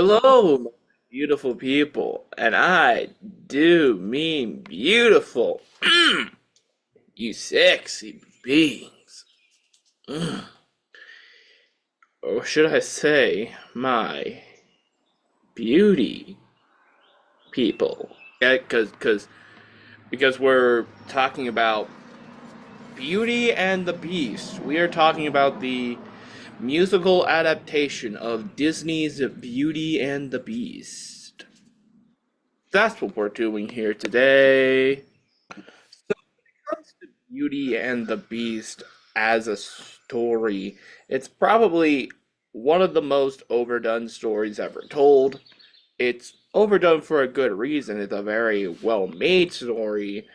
Hello, my beautiful people, and I do mean beautiful. You sexy beings. Or should I say, my beauty people. Yeah, because we're talking about Beauty and the Beast. We are talking about the musical adaptation of Disney's Beauty and the Beast. That's what we're doing here today. Comes to Beauty and the Beast as a story, it's probably one of the most overdone stories ever told. It's overdone for a good reason. It's a very well made story.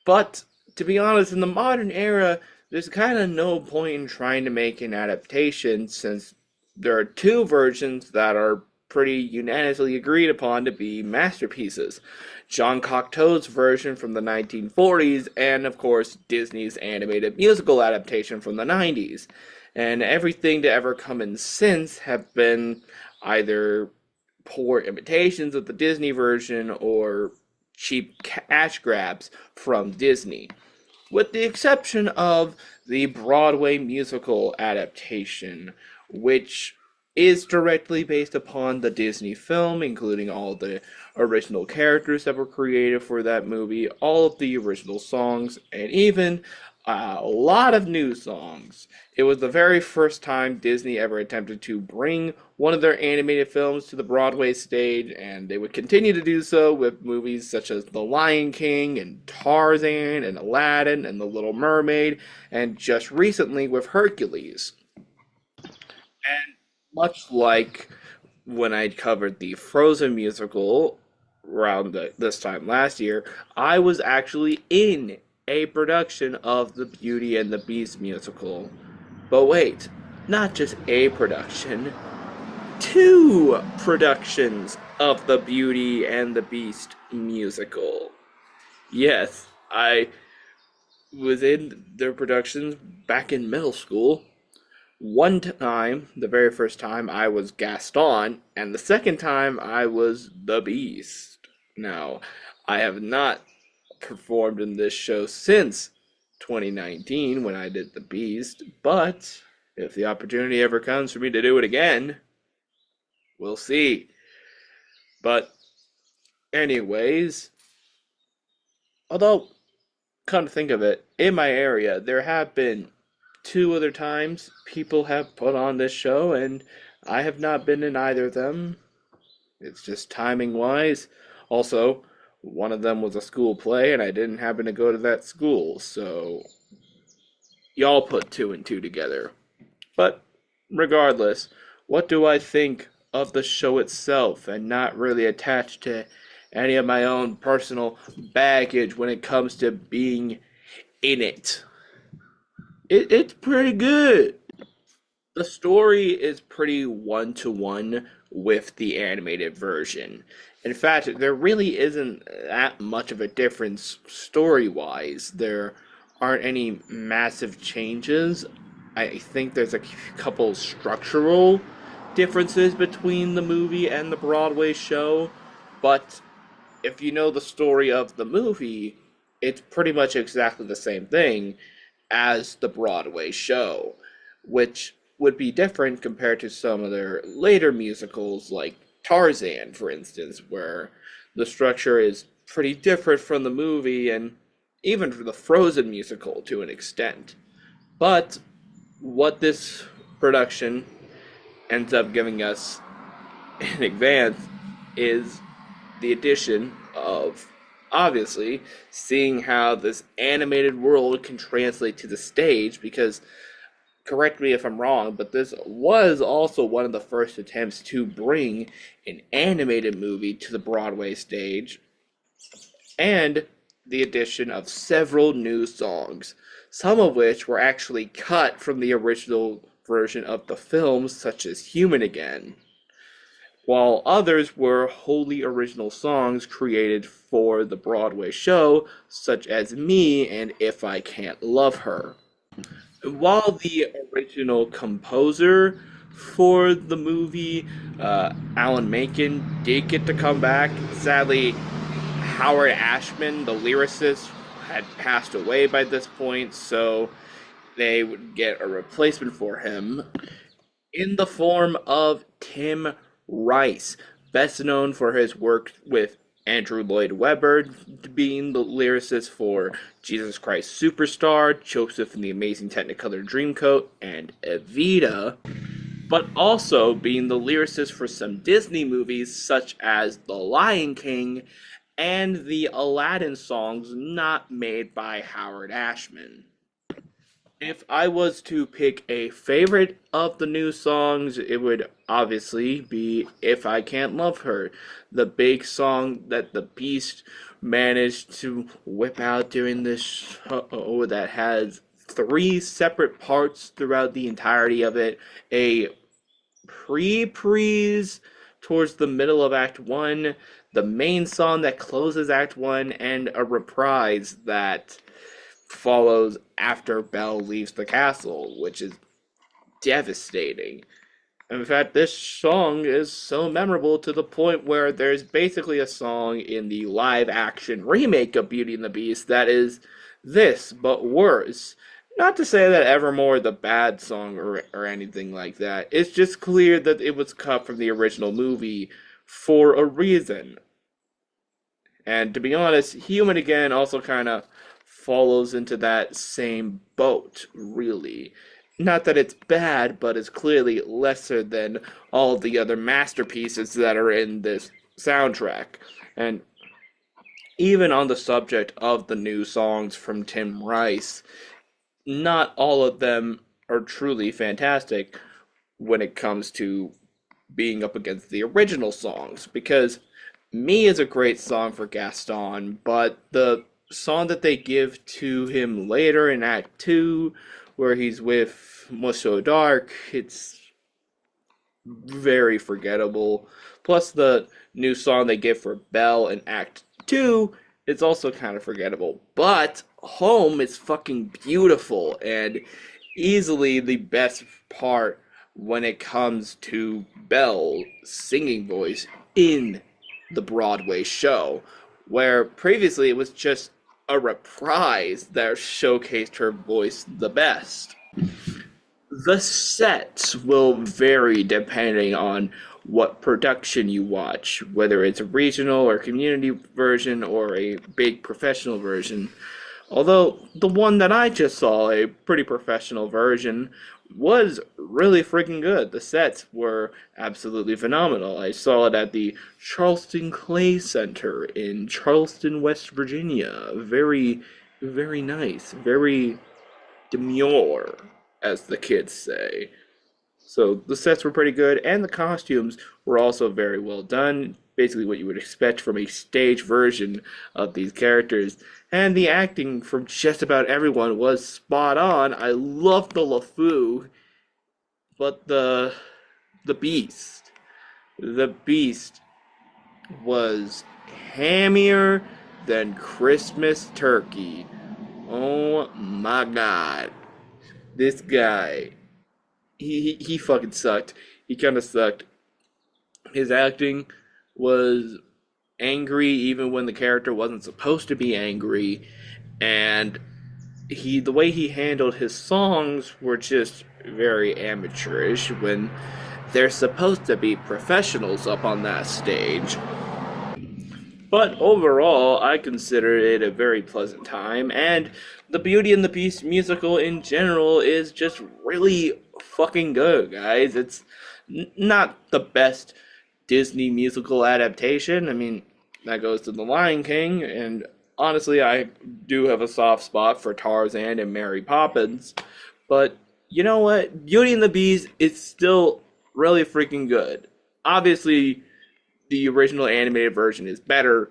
But to be honest, in the modern era, there's kind of no point in trying to make an adaptation since there are two versions that are pretty unanimously agreed upon to be masterpieces. John Cocteau's version from the 1940s, and of course, Disney's animated musical adaptation from the 90s. And everything to ever come in since have been either poor imitations of the Disney version or cheap cash grabs from Disney, with the exception of the Broadway musical adaptation, which is directly based upon the Disney film, including all the original characters that were created for that movie, all of the original songs, and even a lot of new songs. It was the very first time Disney ever attempted to bring one of their animated films to the Broadway stage, and they would continue to do so with movies such as The Lion King and Tarzan and Aladdin and The Little Mermaid, and just recently with Hercules. And much like when I covered the Frozen musical around this time last year, I was actually in a production of the Beauty and the Beast musical. But wait, not just a production, two productions of the Beauty and the Beast musical. Yes, I was in their productions back in middle school. One time, the very first time, I was Gaston, and the second time I was the Beast. Now, I have not performed in this show since 2019 when I did the Beast, but if the opportunity ever comes for me to do it again, we'll see. But, anyways, although, come to think of it, in my area, there have been two other times people have put on this show, and I have not been in either of them. It's just timing wise. Also, one of them was a school play, and I didn't happen to go to that school, so y'all put two and two together. But regardless, what do I think of the show itself, and not really attached to any of my own personal baggage when it comes to being in it? It's pretty good. The story is pretty one to one with the animated version. In fact, there really isn't that much of a difference story wise. There aren't any massive changes. I think there's a couple structural differences between the movie and the Broadway show, but if you know the story of the movie, it's pretty much exactly the same thing as the Broadway show, which would be different compared to some of their later musicals like Tarzan, for instance, where the structure is pretty different from the movie and even for the Frozen musical to an extent. But what this production ends up giving us in advance is the addition of obviously seeing how this animated world can translate to the stage because correct me if I'm wrong, but this was also one of the first attempts to bring an animated movie to the Broadway stage, and the addition of several new songs, some of which were actually cut from the original version of the film, such as Human Again, while others were wholly original songs created for the Broadway show, such as Me and If I Can't Love Her. While the original composer for the movie. Alan Menken did get to come back. Sadly, Howard Ashman, the lyricist, had passed away by this point, so they would get a replacement for him in the form of Tim Rice, best known for his work with Andrew Lloyd Webber, being the lyricist for Jesus Christ Superstar, Joseph and the Amazing Technicolor Dreamcoat, and Evita, but also being the lyricist for some Disney movies such as The Lion King and the Aladdin songs not made by Howard Ashman. If I was to pick a favorite of the new songs, it would obviously be If I Can't Love Her, the big song that the Beast managed to whip out during this show that has three separate parts throughout the entirety of it. A pre-prees towards the middle of Act 1, the main song that closes Act 1, and a reprise that follows after Belle leaves the castle, which is devastating. In fact, this song is so memorable to the point where there's basically a song in the live action remake of Beauty and the Beast that is this, but worse. Not to say that Evermore is a bad song or anything like that. It's just clear that it was cut from the original movie for a reason. And to be honest, Human Again also kind of follows into that same boat, really. Not that it's bad, but it's clearly lesser than all the other masterpieces that are in this soundtrack. And even on the subject of the new songs from Tim Rice, not all of them are truly fantastic when it comes to being up against the original songs, because Me is a great song for Gaston, but the song that they give to him later in Act 2, where he's with Musso Dark, it's very forgettable. Plus, the new song they give for Belle in Act 2 is also kind of forgettable. But Home is fucking beautiful and easily the best part when it comes to Belle's singing voice in the Broadway show, where previously it was just a reprise that showcased her voice the best. The sets will vary depending on what production you watch, whether it's a regional or community version or a big professional version. Although the one that I just saw, a pretty professional version, was really freaking good. The sets were absolutely phenomenal. I saw it at the Charleston Clay Center in Charleston, West Virginia. Very, very nice. Very demure, as the kids say. So the sets were pretty good, and the costumes were also very well done. Basically, what you would expect from a stage version of these characters. And the acting from just about everyone was spot on. I loved the LeFou, but the Beast, the Beast was hammier than Christmas turkey. Oh my God, this guy, he fucking sucked. He kind of sucked. His acting was angry even when the character wasn't supposed to be angry, and the way he handled his songs were just very amateurish when they're supposed to be professionals up on that stage. But overall, I consider it a very pleasant time, and the Beauty and the Beast musical in general is just really fucking good, guys. It's not the best Disney musical adaptation. I mean, that goes to The Lion King, and honestly, I do have a soft spot for Tarzan and Mary Poppins. But you know what? Beauty and the Beast is still really freaking good. Obviously, the original animated version is better,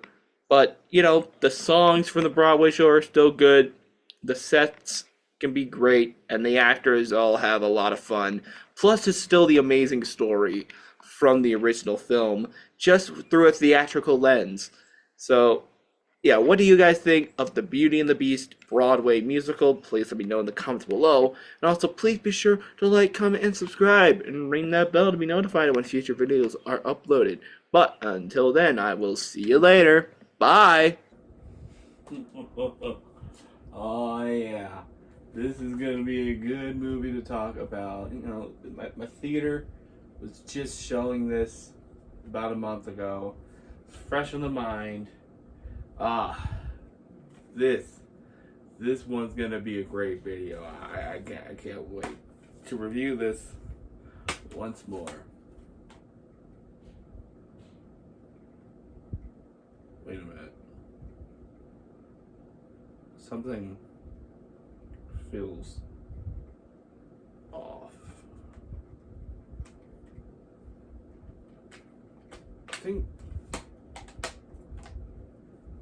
but the songs from the Broadway show are still good. The sets can be great, and the actors all have a lot of fun. Plus, it's still the amazing story from the original film, just through a theatrical lens. So, yeah, what do you guys think of the Beauty and the Beast Broadway musical? Please let me know in the comments below. And also, please be sure to like, comment, and subscribe, and ring that bell to be notified when future videos are uploaded. But until then, I will see you later. Bye! Oh, yeah. This is going to be a good movie to talk about. You know, my theater was just showing this about a month ago. It's fresh in the mind. This one's gonna be a great video. I can't wait to review this once more. Wait a minute. Something feels off. I think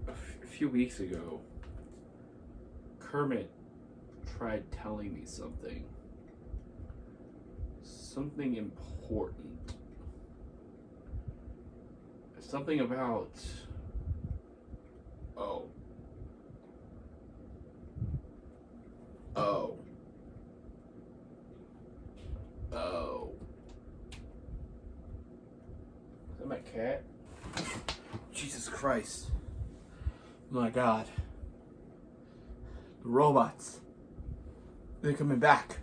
a few weeks ago, Kermit tried telling me something. Something important. Something about... Oh. Oh. Oh. Is that my cat? Jesus Christ. My God. The robots. They're coming back.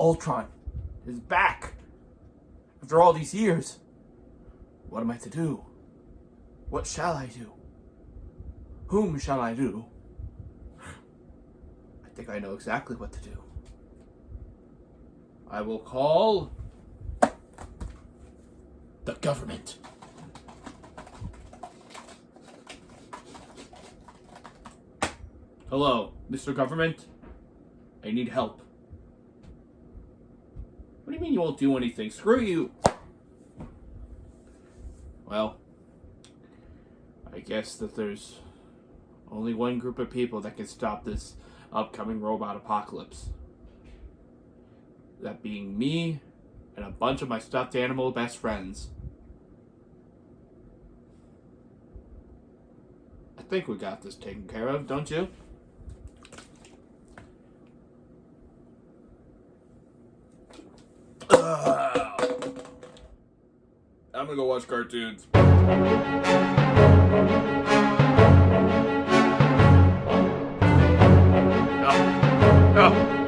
Ultron is back. After all these years. What am I to do? What shall I do? Whom shall I do? I think I know exactly what to do. I will call the government. Hello, Mr. Government. I need help. What do you mean you won't do anything? Screw you! Well, I guess that there's only one group of people that can stop this upcoming robot apocalypse. That being me and a bunch of my stuffed animal best friends. I think we got this taken care of, don't you? I'm gonna go watch cartoons. Oh.